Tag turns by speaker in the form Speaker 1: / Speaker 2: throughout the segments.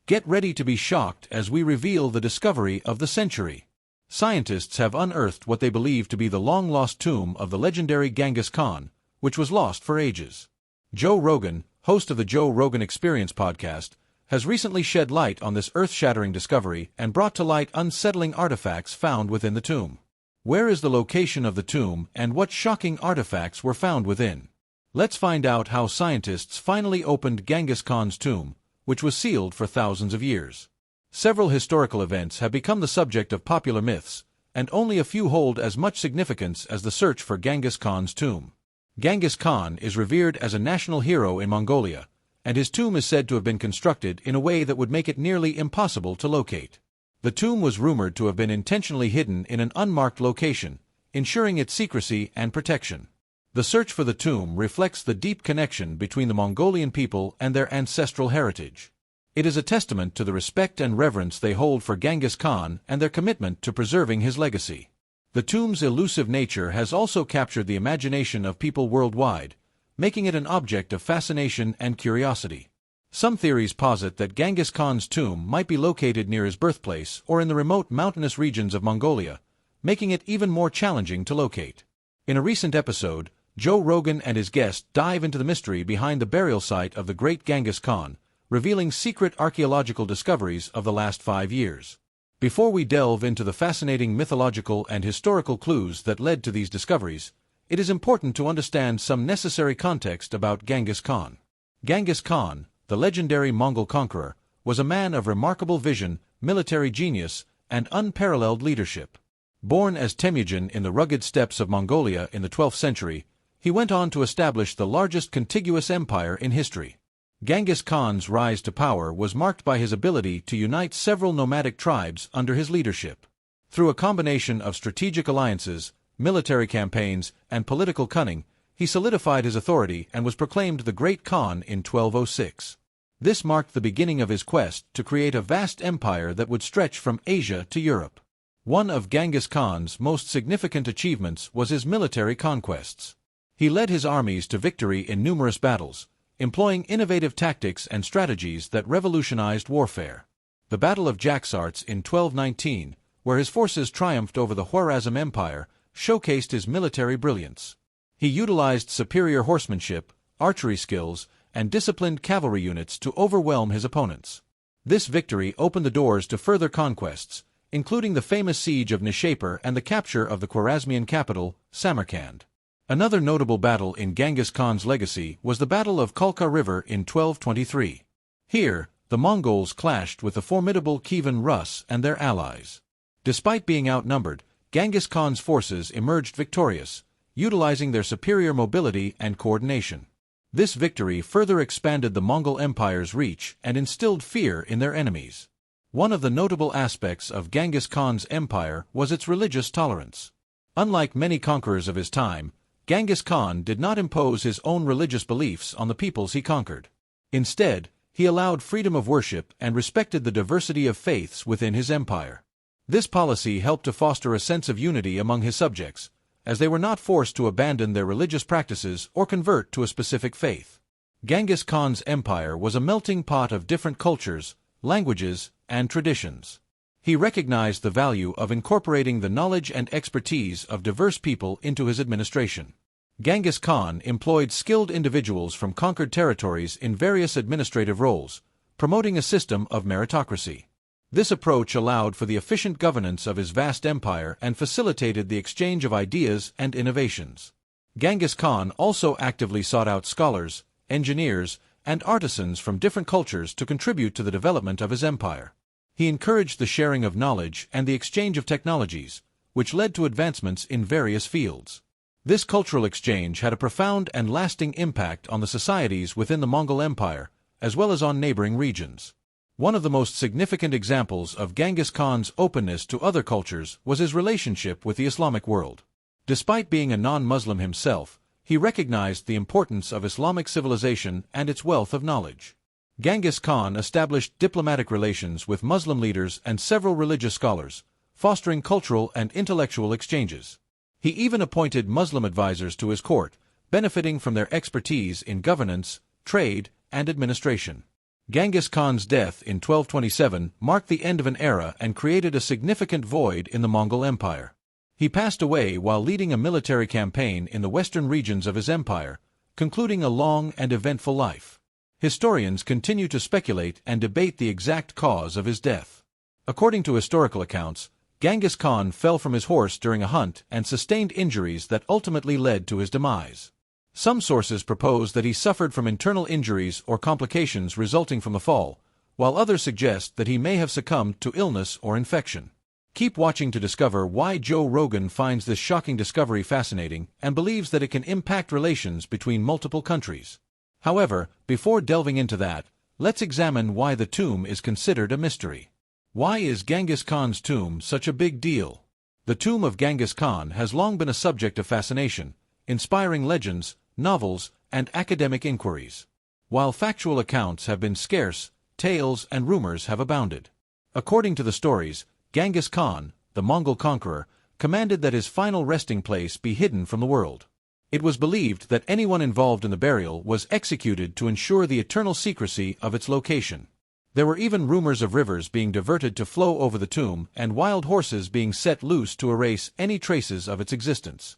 Speaker 1: Get ready to be shocked as we reveal the discovery of the century. Scientists have unearthed what they believe to be the long-lost tomb of the legendary Genghis Khan, which was lost for ages. Joe Rogan, host of the Joe Rogan Experience podcast, has recently shed light on this earth-shattering discovery and brought to light unsettling artifacts found within the tomb. Where is the location of the tomb and what shocking artifacts were found within? Let's find out how scientists finally opened Genghis Khan's tomb, which was sealed for thousands of years. Several historical events have become the subject of popular myths, and only a few hold as much significance as the search for Genghis Khan's tomb. Genghis Khan is revered as a national hero in Mongolia, and his tomb is said to have been constructed in a way that would make it nearly impossible to locate. The tomb was rumored to have been intentionally hidden in an unmarked location, ensuring its secrecy and protection. The search for the tomb reflects the deep connection between the Mongolian people and their ancestral heritage. It is a testament to the respect and reverence they hold for Genghis Khan and their commitment to preserving his legacy. The tomb's elusive nature has also captured the imagination of people worldwide, making it an object of fascination and curiosity. Some theories posit that Genghis Khan's tomb might be located near his birthplace or in the remote mountainous regions of Mongolia, making it even more challenging to locate. In a recent episode, Joe Rogan and his guest dive into the mystery behind the burial site of the great Genghis Khan, revealing secret archaeological discoveries of the last 5 years. Before we delve into the fascinating mythological and historical clues that led to these discoveries, it is important to understand some necessary context about Genghis Khan. Genghis Khan, the legendary Mongol conqueror, was a man of remarkable vision, military genius, and unparalleled leadership. Born as Temujin in the rugged steppes of Mongolia in the 12th century, he went on to establish the largest contiguous empire in history. Genghis Khan's rise to power was marked by his ability to unite several nomadic tribes under his leadership. Through a combination of strategic alliances, military campaigns, and political cunning, he solidified his authority and was proclaimed the Great Khan in 1206. This marked the beginning of his quest to create a vast empire that would stretch from Asia to Europe. One of Genghis Khan's most significant achievements was his military conquests. He led his armies to victory in numerous battles, employing innovative tactics and strategies that revolutionized warfare. The Battle of Jaxartes in 1219, where his forces triumphed over the Khwarezm Empire, showcased his military brilliance. He utilized superior horsemanship, archery skills, and disciplined cavalry units to overwhelm his opponents. This victory opened the doors to further conquests, including the famous siege of Nishapur and the capture of the Khwarezmian capital, Samarkand. Another notable battle in Genghis Khan's legacy was the Battle of Kalka River in 1223. Here, the Mongols clashed with the formidable Kievan Rus and their allies. Despite being outnumbered, Genghis Khan's forces emerged victorious, utilizing their superior mobility and coordination. This victory further expanded the Mongol Empire's reach and instilled fear in their enemies. One of the notable aspects of Genghis Khan's empire was its religious tolerance. Unlike many conquerors of his time, Genghis Khan did not impose his own religious beliefs on the peoples he conquered. Instead, he allowed freedom of worship and respected the diversity of faiths within his empire. This policy helped to foster a sense of unity among his subjects, as they were not forced to abandon their religious practices or convert to a specific faith. Genghis Khan's empire was a melting pot of different cultures, languages, and traditions. He recognized the value of incorporating the knowledge and expertise of diverse people into his administration. Genghis Khan employed skilled individuals from conquered territories in various administrative roles, promoting a system of meritocracy. This approach allowed for the efficient governance of his vast empire and facilitated the exchange of ideas and innovations. Genghis Khan also actively sought out scholars, engineers, and artisans from different cultures to contribute to the development of his empire. He encouraged the sharing of knowledge and the exchange of technologies, which led to advancements in various fields. This cultural exchange had a profound and lasting impact on the societies within the Mongol Empire, as well as on neighboring regions. One of the most significant examples of Genghis Khan's openness to other cultures was his relationship with the Islamic world. Despite being a non-Muslim himself, he recognized the importance of Islamic civilization and its wealth of knowledge. Genghis Khan established diplomatic relations with Muslim leaders and several religious scholars, fostering cultural and intellectual exchanges. He even appointed Muslim advisors to his court, benefiting from their expertise in governance, trade, and administration. Genghis Khan's death in 1227 marked the end of an era and created a significant void in the Mongol Empire. He passed away while leading a military campaign in the western regions of his empire, concluding a long and eventful life. Historians continue to speculate and debate the exact cause of his death. According to historical accounts, Genghis Khan fell from his horse during a hunt and sustained injuries that ultimately led to his demise. Some sources propose that he suffered from internal injuries or complications resulting from the fall, while others suggest that he may have succumbed to illness or infection. Keep watching to discover why Joe Rogan finds this shocking discovery fascinating and believes that it can impact relations between multiple countries. However, before delving into that, let's examine why the tomb is considered a mystery. Why is Genghis Khan's tomb such a big deal? The tomb of Genghis Khan has long been a subject of fascination, inspiring legends, novels, and academic inquiries. While factual accounts have been scarce, tales and rumors have abounded. According to the stories, Genghis Khan, the Mongol conqueror, commanded that his final resting place be hidden from the world. It was believed that anyone involved in the burial was executed to ensure the eternal secrecy of its location. There were even rumors of rivers being diverted to flow over the tomb and wild horses being set loose to erase any traces of its existence.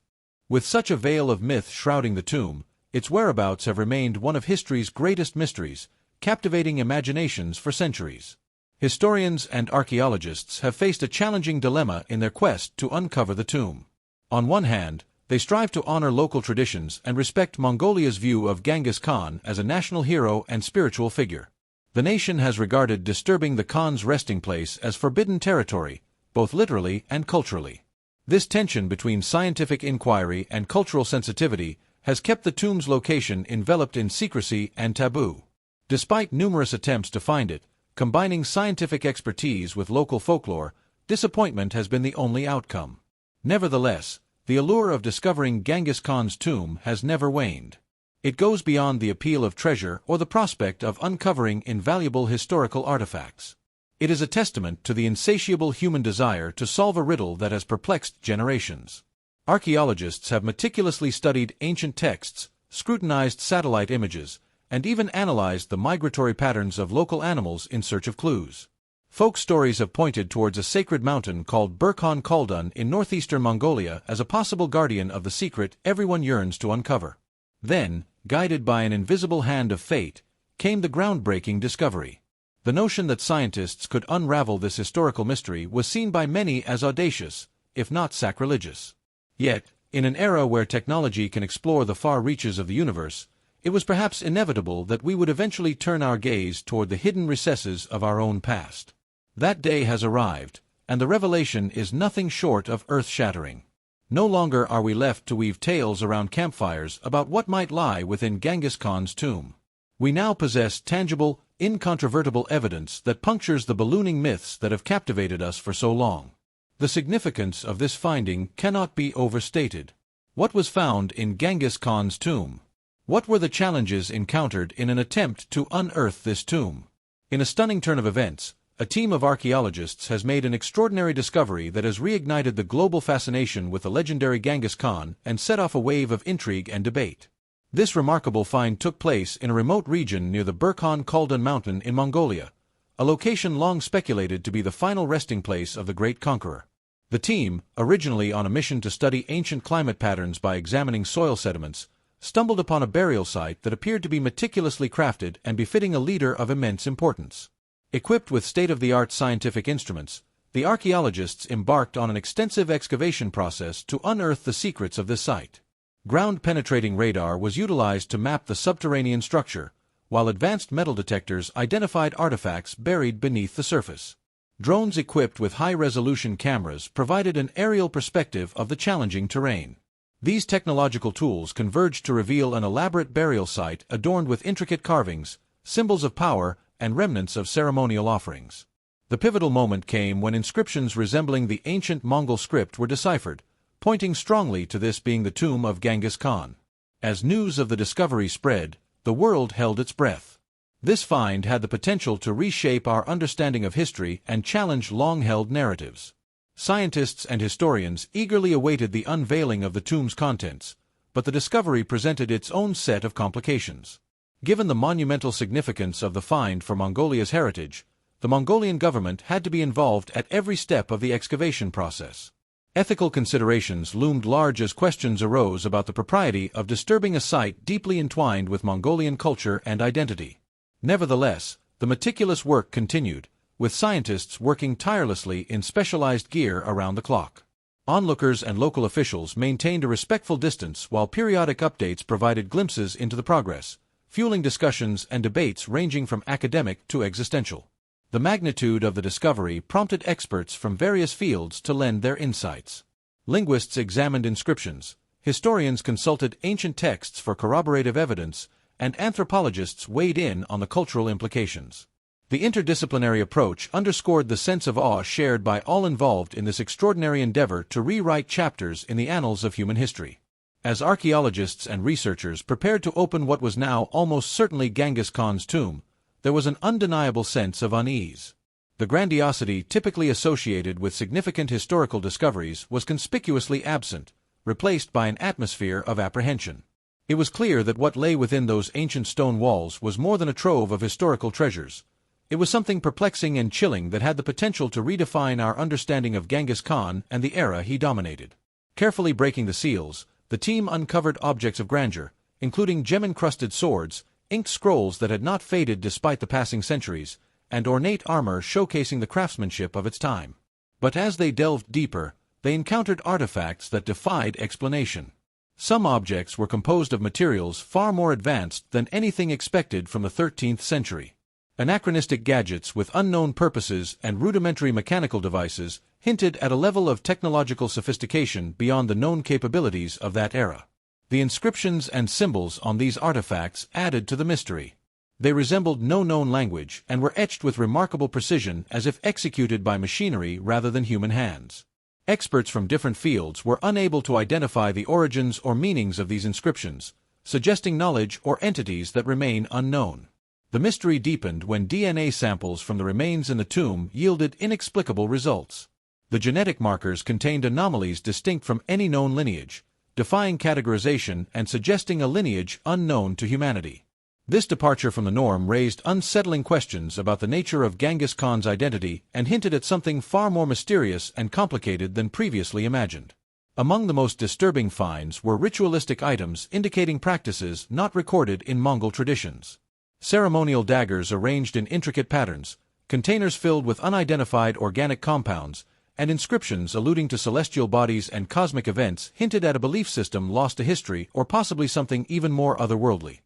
Speaker 1: With such a veil of myth shrouding the tomb, its whereabouts have remained one of history's greatest mysteries, captivating imaginations for centuries. Historians and archaeologists have faced a challenging dilemma in their quest to uncover the tomb. On one hand, they strive to honor local traditions and respect Mongolia's view of Genghis Khan as a national hero and spiritual figure. The nation has regarded disturbing the Khan's resting place as forbidden territory, both literally and culturally. This tension between scientific inquiry and cultural sensitivity has kept the tomb's location enveloped in secrecy and taboo. Despite numerous attempts to find it, combining scientific expertise with local folklore, disappointment has been the only outcome. Nevertheless, the allure of discovering Genghis Khan's tomb has never waned. It goes beyond the appeal of treasure or the prospect of uncovering invaluable historical artifacts. It is a testament to the insatiable human desire to solve a riddle that has perplexed generations. Archaeologists have meticulously studied ancient texts, scrutinized satellite images, and even analyzed the migratory patterns of local animals in search of clues. Folk stories have pointed towards a sacred mountain called Burkhan Khaldun in northeastern Mongolia as a possible guardian of the secret everyone yearns to uncover. Then, guided by an invisible hand of fate, came the groundbreaking discovery. The notion that scientists could unravel this historical mystery was seen by many as audacious, if not sacrilegious. Yet, in an era where technology can explore the far reaches of the universe, it was perhaps inevitable that we would eventually turn our gaze toward the hidden recesses of our own past. That day has arrived, and the revelation is nothing short of earth-shattering. No longer are we left to weave tales around campfires about what might lie within Genghis Khan's tomb. We now possess tangible, incontrovertible evidence that punctures the ballooning myths that have captivated us for so long. The significance of this finding cannot be overstated. What was found in Genghis Khan's tomb? What were the challenges encountered in an attempt to unearth this tomb? In a stunning turn of events, a team of archaeologists has made an extraordinary discovery that has reignited the global fascination with the legendary Genghis Khan and set off a wave of intrigue and debate. This remarkable find took place in a remote region near the Burkhan Khaldun mountain in Mongolia, a location long speculated to be the final resting place of the great conqueror. The team, originally on a mission to study ancient climate patterns by examining soil sediments, stumbled upon a burial site that appeared to be meticulously crafted and befitting a leader of immense importance. Equipped with state-of-the-art scientific instruments, the archaeologists embarked on an extensive excavation process to unearth the secrets of this site. Ground-penetrating radar was utilized to map the subterranean structure, while advanced metal detectors identified artifacts buried beneath the surface. Drones equipped with high-resolution cameras provided an aerial perspective of the challenging terrain. These technological tools converged to reveal an elaborate burial site adorned with intricate carvings, symbols of power, and remnants of ceremonial offerings. The pivotal moment came when inscriptions resembling the ancient Mongol script were deciphered, pointing strongly to this being the tomb of Genghis Khan. As news of the discovery spread, the world held its breath. This find had the potential to reshape our understanding of history and challenge long-held narratives. Scientists and historians eagerly awaited the unveiling of the tomb's contents, but the discovery presented its own set of complications. Given the monumental significance of the find for Mongolia's heritage, the Mongolian government had to be involved at every step of the excavation process. Ethical considerations loomed large as questions arose about the propriety of disturbing a site deeply entwined with Mongolian culture and identity. Nevertheless, the meticulous work continued, with scientists working tirelessly in specialized gear around the clock. Onlookers and local officials maintained a respectful distance while periodic updates provided glimpses into the progress, fueling discussions and debates ranging from academic to existential. The magnitude of the discovery prompted experts from various fields to lend their insights. Linguists examined inscriptions, historians consulted ancient texts for corroborative evidence, and anthropologists weighed in on the cultural implications. The interdisciplinary approach underscored the sense of awe shared by all involved in this extraordinary endeavor to rewrite chapters in the annals of human history. As archaeologists and researchers prepared to open what was now almost certainly Genghis Khan's tomb, there was an undeniable sense of unease. The grandiosity typically associated with significant historical discoveries was conspicuously absent, replaced by an atmosphere of apprehension. It was clear that what lay within those ancient stone walls was more than a trove of historical treasures. It was something perplexing and chilling that had the potential to redefine our understanding of Genghis Khan and the era he dominated. Carefully breaking the seals, the team uncovered objects of grandeur, including gem-encrusted swords, inked scrolls that had not faded despite the passing centuries, and ornate armor showcasing the craftsmanship of its time. But as they delved deeper, they encountered artifacts that defied explanation. Some objects were composed of materials far more advanced than anything expected from the 13th century. Anachronistic gadgets with unknown purposes and rudimentary mechanical devices hinted at a level of technological sophistication beyond the known capabilities of that era. The inscriptions and symbols on these artifacts added to the mystery. They resembled no known language and were etched with remarkable precision as if executed by machinery rather than human hands. Experts from different fields were unable to identify the origins or meanings of these inscriptions, suggesting knowledge or entities that remain unknown. The mystery deepened when DNA samples from the remains in the tomb yielded inexplicable results. The genetic markers contained anomalies distinct from any known lineage, defying categorization and suggesting a lineage unknown to humanity. This departure from the norm raised unsettling questions about the nature of Genghis Khan's identity and hinted at something far more mysterious and complicated than previously imagined. Among the most disturbing finds were ritualistic items indicating practices not recorded in Mongol traditions. Ceremonial daggers arranged in intricate patterns, containers filled with unidentified organic compounds, and inscriptions alluding to celestial bodies and cosmic events hinted at a belief system lost to history or possibly something even more otherworldly.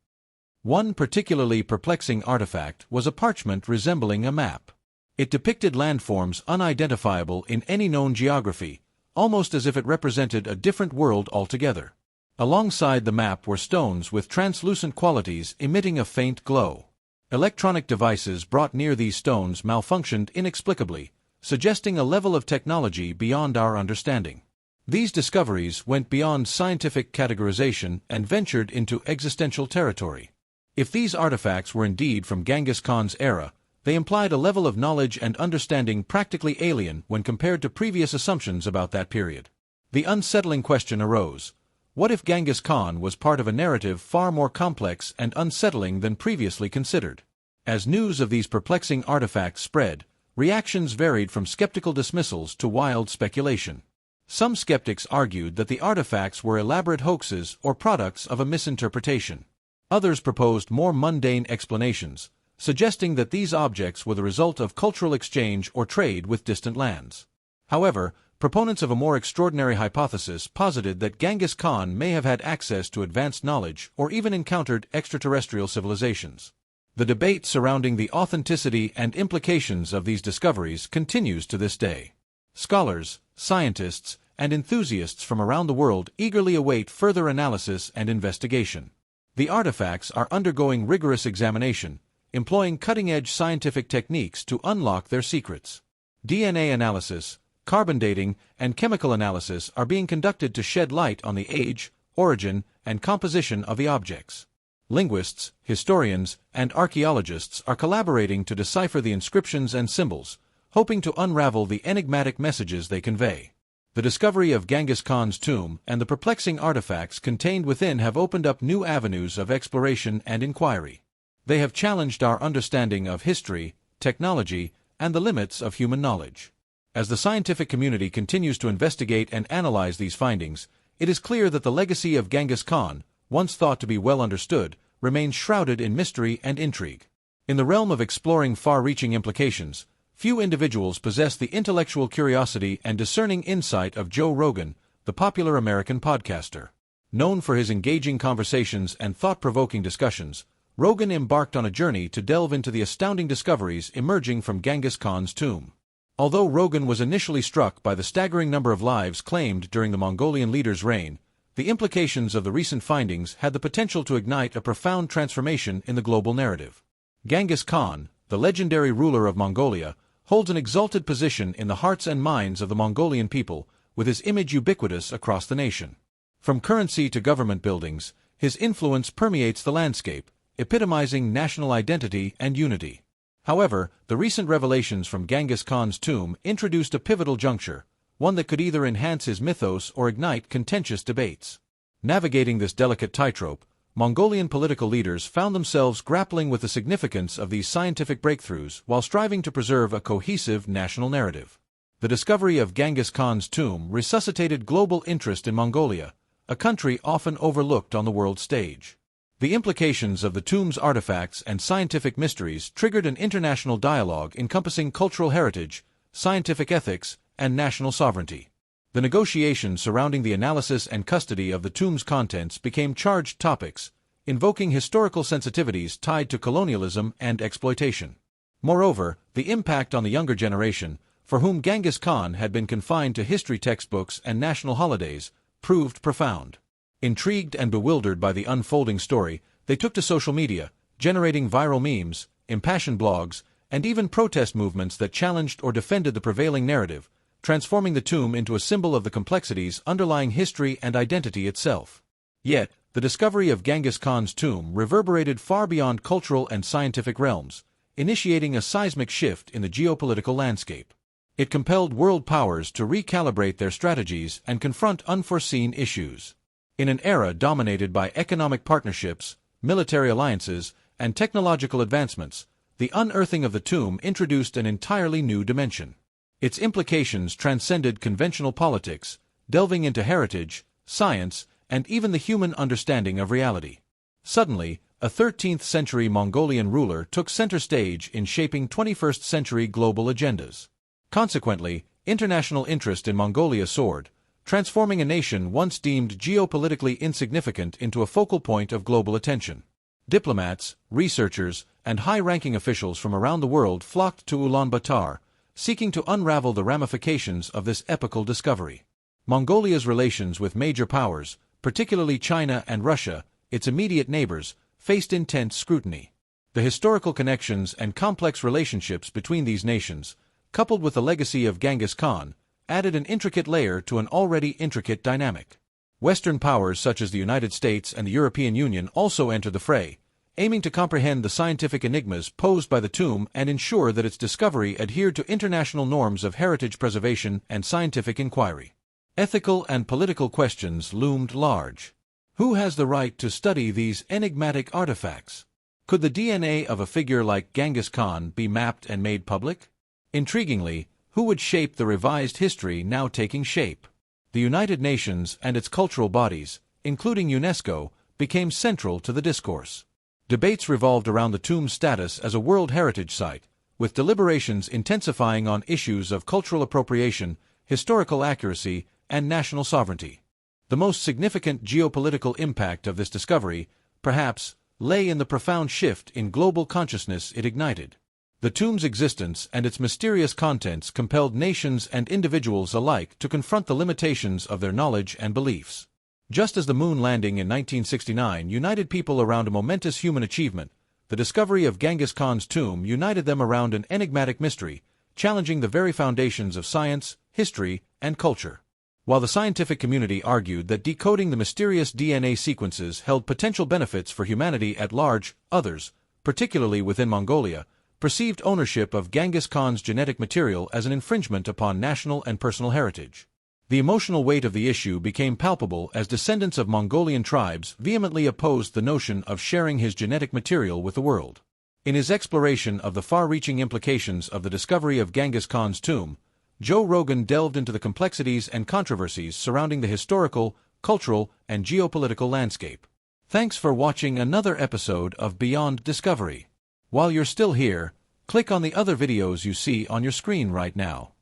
Speaker 1: One particularly perplexing artifact was a parchment resembling a map. It depicted landforms unidentifiable in any known geography, almost as if it represented a different world altogether. Alongside the map were stones with translucent qualities emitting a faint glow. Electronic devices brought near these stones malfunctioned inexplicably, suggesting a level of technology beyond our understanding. These discoveries went beyond scientific categorization and ventured into existential territory. If these artifacts were indeed from Genghis Khan's era, they implied a level of knowledge and understanding practically alien when compared to previous assumptions about that period. The unsettling question arose: what if Genghis Khan was part of a narrative far more complex and unsettling than previously considered? As news of these perplexing artifacts spread, reactions varied from skeptical dismissals to wild speculation. Some skeptics argued that the artifacts were elaborate hoaxes or products of a misinterpretation. Others proposed more mundane explanations, suggesting that these objects were the result of cultural exchange or trade with distant lands. However, proponents of a more extraordinary hypothesis posited that Genghis Khan may have had access to advanced knowledge or even encountered extraterrestrial civilizations. The debate surrounding the authenticity and implications of these discoveries continues to this day. Scholars, scientists, and enthusiasts from around the world eagerly await further analysis and investigation. The artifacts are undergoing rigorous examination, employing cutting-edge scientific techniques to unlock their secrets. DNA analysis, carbon dating, and chemical analysis are being conducted to shed light on the age, origin, and composition of the objects. Linguists, historians, and archaeologists are collaborating to decipher the inscriptions and symbols, hoping to unravel the enigmatic messages they convey. The discovery of Genghis Khan's tomb and the perplexing artifacts contained within have opened up new avenues of exploration and inquiry. They have challenged our understanding of history, technology, and the limits of human knowledge. As the scientific community continues to investigate and analyze these findings, it is clear that the legacy of Genghis Khan, once thought to be well understood, remains shrouded in mystery and intrigue. In the realm of exploring far-reaching implications, few individuals possess the intellectual curiosity and discerning insight of Joe Rogan, the popular American podcaster. Known for his engaging conversations and thought-provoking discussions, Rogan embarked on a journey to delve into the astounding discoveries emerging from Genghis Khan's tomb. Although Rogan was initially struck by the staggering number of lives claimed during the Mongolian leader's reign, the implications of the recent findings had the potential to ignite a profound transformation in the global narrative. Genghis Khan, the legendary ruler of Mongolia, holds an exalted position in the hearts and minds of the Mongolian people, with his image ubiquitous across the nation. From currency to government buildings, his influence permeates the landscape, epitomizing national identity and unity. However, the recent revelations from Genghis Khan's tomb introduced a pivotal juncture, one that could either enhance his mythos or ignite contentious debates. Navigating this delicate tightrope, Mongolian political leaders found themselves grappling with the significance of these scientific breakthroughs while striving to preserve a cohesive national narrative. The discovery of Genghis Khan's tomb resuscitated global interest in Mongolia, a country often overlooked on the world stage. The implications of the tomb's artifacts and scientific mysteries triggered an international dialogue encompassing cultural heritage, scientific ethics, and national sovereignty. The negotiations surrounding the analysis and custody of the tomb's contents became charged topics, invoking historical sensitivities tied to colonialism and exploitation. Moreover, the impact on the younger generation, for whom Genghis Khan had been confined to history textbooks and national holidays, proved profound. Intrigued and bewildered by the unfolding story, they took to social media, generating viral memes, impassioned blogs, and even protest movements that challenged or defended the prevailing narrative, transforming the tomb into a symbol of the complexities underlying history and identity itself. Yet, the discovery of Genghis Khan's tomb reverberated far beyond cultural and scientific realms, initiating a seismic shift in the geopolitical landscape. It compelled world powers to recalibrate their strategies and confront unforeseen issues. In an era dominated by economic partnerships, military alliances, and technological advancements, the unearthing of the tomb introduced an entirely new dimension. Its implications transcended conventional politics, delving into heritage, science, and even the human understanding of reality. Suddenly, a 13th-century Mongolian ruler took center stage in shaping 21st-century global agendas. Consequently, international interest in Mongolia soared, transforming a nation once deemed geopolitically insignificant into a focal point of global attention. Diplomats, researchers, and high-ranking officials from around the world flocked to Ulaanbaatar, seeking to unravel the ramifications of this epical discovery. Mongolia's relations with major powers, particularly China and Russia, its immediate neighbors, faced intense scrutiny. The historical connections and complex relationships between these nations, coupled with the legacy of Genghis Khan, added an intricate layer to an already intricate dynamic. Western powers such as the United States and the European Union also entered the fray, aiming to comprehend the scientific enigmas posed by the tomb and ensure that its discovery adhered to international norms of heritage preservation and scientific inquiry. Ethical and political questions loomed large. Who has the right to study these enigmatic artifacts? Could the DNA of a figure like Genghis Khan be mapped and made public? Intriguingly, who would shape the revised history now taking shape? The United Nations and its cultural bodies, including UNESCO, became central to the discourse. Debates revolved around the tomb's status as a World Heritage Site, with deliberations intensifying on issues of cultural appropriation, historical accuracy, and national sovereignty. The most significant geopolitical impact of this discovery, perhaps, lay in the profound shift in global consciousness it ignited. The tomb's existence and its mysterious contents compelled nations and individuals alike to confront the limitations of their knowledge and beliefs. Just as the moon landing in 1969 united people around a momentous human achievement, the discovery of Genghis Khan's tomb united them around an enigmatic mystery, challenging the very foundations of science, history, and culture. While the scientific community argued that decoding the mysterious DNA sequences held potential benefits for humanity at large, others, particularly within Mongolia, perceived ownership of Genghis Khan's genetic material as an infringement upon national and personal heritage. The emotional weight of the issue became palpable as descendants of Mongolian tribes vehemently opposed the notion of sharing his genetic material with the world. In his exploration of the far-reaching implications of the discovery of Genghis Khan's tomb, Joe Rogan delved into the complexities and controversies surrounding the historical, cultural, and geopolitical landscape. Thanks for watching another episode of Beyond Discovery. While you're still here, click on the other videos you see on your screen right now.